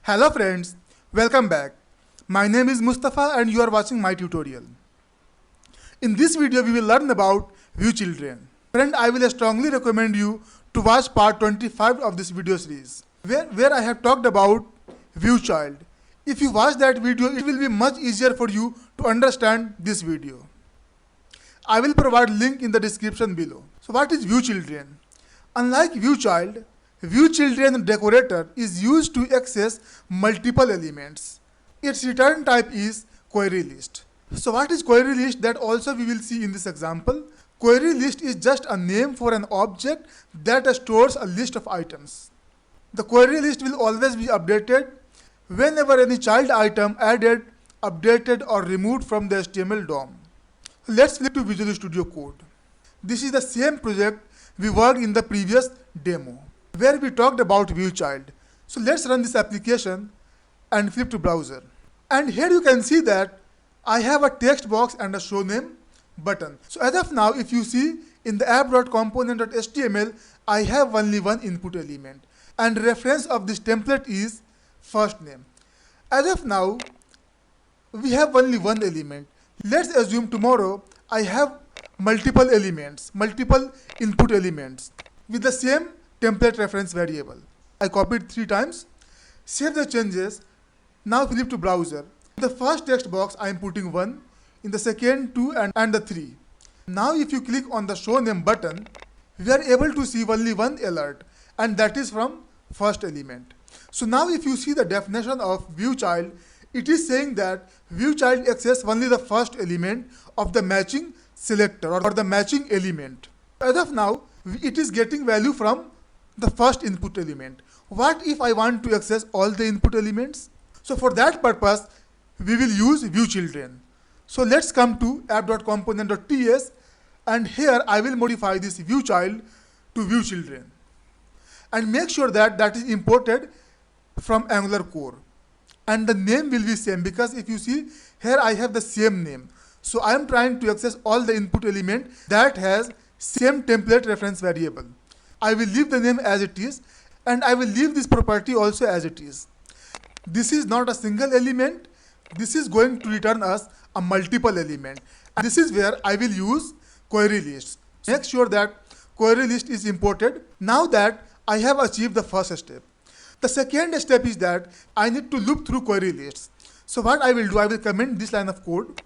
Hello friends, welcome back. My name is Mustafa and you are watching my tutorial. In this video we will learn about View Children. Friend, I will strongly recommend you to watch part 25 of this video series where I have talked about View Child. If you watch that video, it will be much easier for you to understand this video. I will provide link in the description below. So what is View Children? Unlike View Child, View Children decorator is used to access multiple elements. Its return type is query list. So what is query list? That also we will see in this example. Query list is just a name for an object that stores a list of items. The query list will always be updated whenever any child item added, updated or removed from the HTML DOM. Let's flip to Visual Studio Code. This is the same project we worked in the previous demo where we talked about View Child. So let's run this application and flip to browser. And here you can see that I have a text box and a show name button. So as of now, if you see in the app.component.html, I have only one input element and reference of this template is first name. As of now, we have only one element. Let's assume tomorrow I have multiple elements, multiple input elements with the same template reference variable. I copied 3 times, save the changes. Now flip to browser. In the first text box I am putting 1, in the second 2 and the 3. Now if you click on the show name button, we are able to see only one alert and that is from first element. So now if you see the definition of View Child, it is saying that View Child access only the first element of the matching selector or the matching element. As of now, it is getting value from the first input element. What if I want to access all the input elements? So for that purpose, we will use View Children. So let's come to app.component.ts and here I will modify this View Child to View Children. And make sure that that is imported from Angular core. And the name will be same because if you see here I have the same name. So I am trying to access all the input element that has same template reference variable. I will leave the name as it is and I will leave this property also as it is. This is not a single element. This is going to return us a multiple element. And this is where I will use query list. Make sure that query list is imported. Now that I have achieved the first step. The second step is that I need to loop through query lists. So what I will do, I will comment this line of code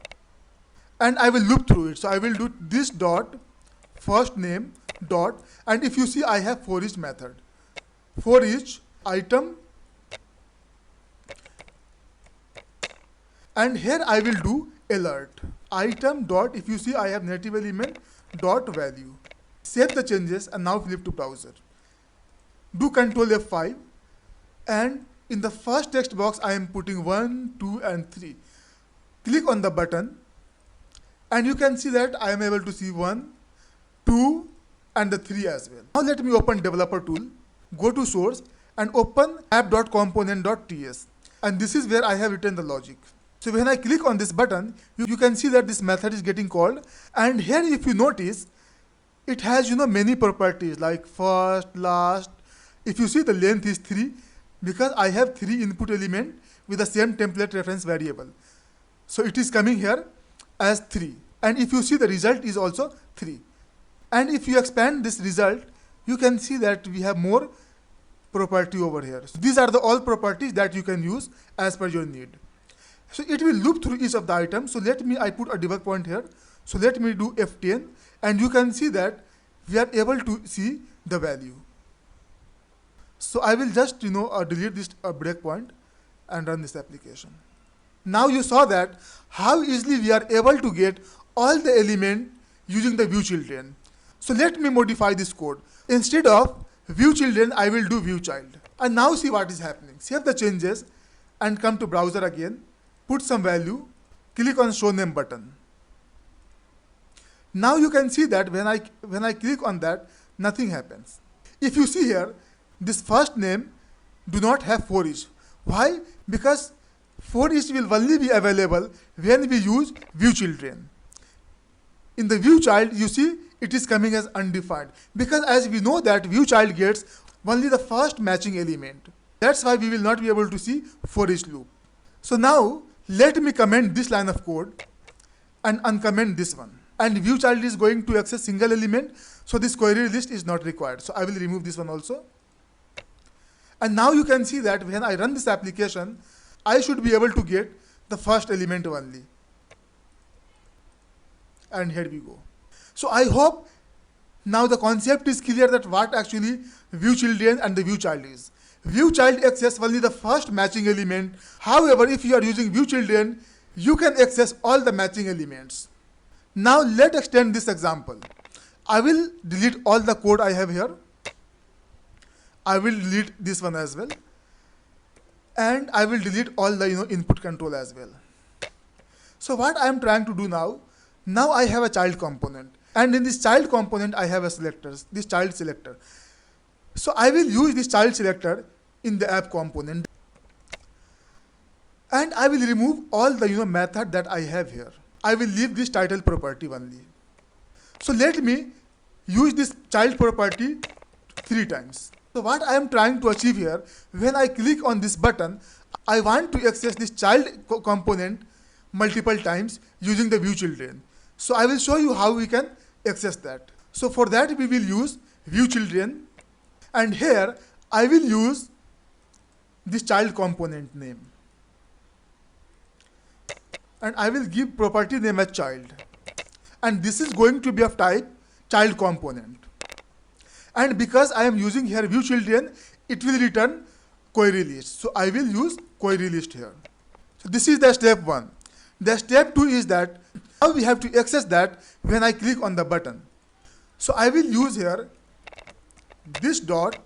and I will loop through it. So I will do this dot first name dot and if you see I have for each method. For each item and here I will do alert item dot if you see I have native element dot value. Save the changes and now flip to browser. Do Ctrl F5 and in the first text box I am putting 1, 2 and 3. Click on the button and you can see that I am able to see 1, 2 and the 3 as well. Now let me open developer tool, go to source and open app.component.ts and this is where I have written the logic. So when I click on this button, you can see that this method is getting called and here if you notice, it has many properties like first, last. If you see the length is 3 because I have 3 input element with the same template reference variable. So it is coming here as 3 and if you see the result is also 3. And if you expand this result, you can see that we have more property over here. So these are the all properties that you can use as per your need. So it will loop through each of the items. So I put a debug point here. So let me do F10 and you can see that we are able to see the value. So I will just delete this breakpoint and run this application. Now you saw that how easily we are able to get all the element using the View Children. So let me modify this code. Instead of View Children, I will do View Child. And now see what is happening. Save the changes and come to browser again. Put some value. Click on show name button. Now you can see that when I click on that, nothing happens. If you see here, this first name do not have for each. Why? Because for each will only be available when we use View Children. In the View Child, you see it is coming as undefined because as we know that View Child gets only the first matching element. That's why we will not be able to see for each loop. So now let me comment this line of code and uncomment this one. And view child is going to access single element, so this query list is not required. So I will remove this one also. And now you can see that when I run this application, I should be able to get the first element only. And here we go. So I hope now the concept is clear that what actually view children and the view child is. View child access only the first matching element. However, if you are using view children, you can access all the matching elements. Now let's extend this example. I will delete all the code I have here. I will delete this one as well. And I will delete all the input control as well. So what I am trying to do now I have a child component. And in this child component, I have a selector, this child selector. So I will use this child selector in the app component. And I will remove all the method that I have here. I will leave this title property only. So let me use this child property 3 times. So what I am trying to achieve here, when I click on this button, I want to access this child component multiple times using the view children. So I will show you how we can access that. So for that we will use view children, and here I will use this child component name. And I will give property name as child. And this is going to be of type child component. And because I am using here view children, it will return query list. So I will use query list here. So this is the step 1. The step 2 is that now we have to access that when I click on the button. So I will use here this dot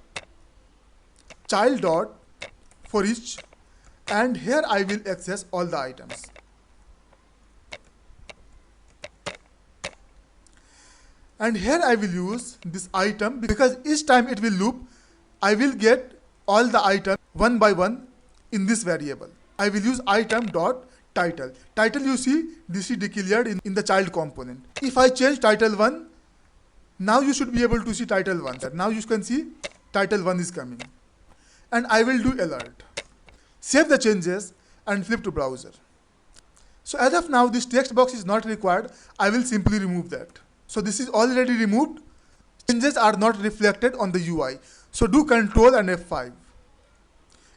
child dot for each, and here I will access all the items. And here I will use this item because each time it will loop, I will get all the items one by one in this variable. I will use item dot title. Title, you see, this is declared in the child component. If I change title 1, now you should be able to see title 1. Now you can see title 1 is coming. And I will do alert. Save the changes and flip to browser. So as of now, this text box is not required. I will simply remove that. So this is already removed. Changes are not reflected on the UI. So do Control and F5.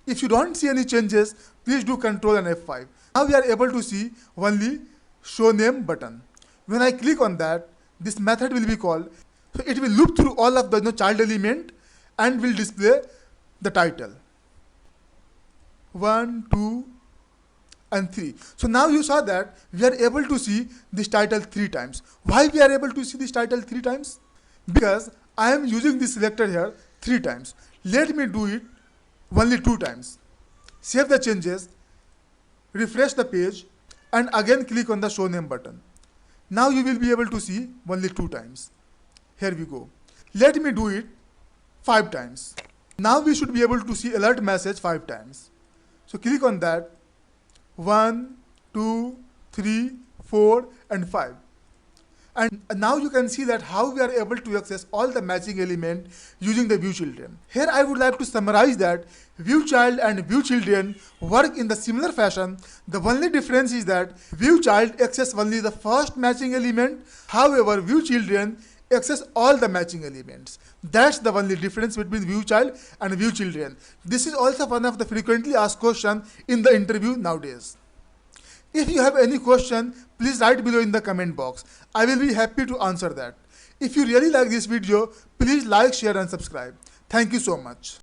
If you don't see any changes, please do Control and F5. Now we are able to see only show name button. When I click on that, this method will be called. So it will loop through all of the child element and will display the title. 1, 2, and 3. So now you saw that we are able to see this title 3 times. Why we are able to see this title 3 times? Because I am using this selector here 3 times. Let me do it only 2 times. Save the changes, refresh the page, and again click on the show name button. Now you will be able to see only 2 times. Here we go. Let me do it 5 times. Now we should be able to see alert message 5 times. So click on that. 1, 2, 3, 4, and 5. And now you can see that how we are able to access all the matching element using the view children. Here I would like to summarize that view child and view children work in the similar fashion. The only difference is that view child access only the first matching element. However, view children access all the matching elements. That's the only difference between view child and view children. This is also one of the frequently asked questions in the interview nowadays. If you have any question, please write below in the comment box. I will be happy to answer that. If you really like this video, please like, share, and subscribe. Thank you so much.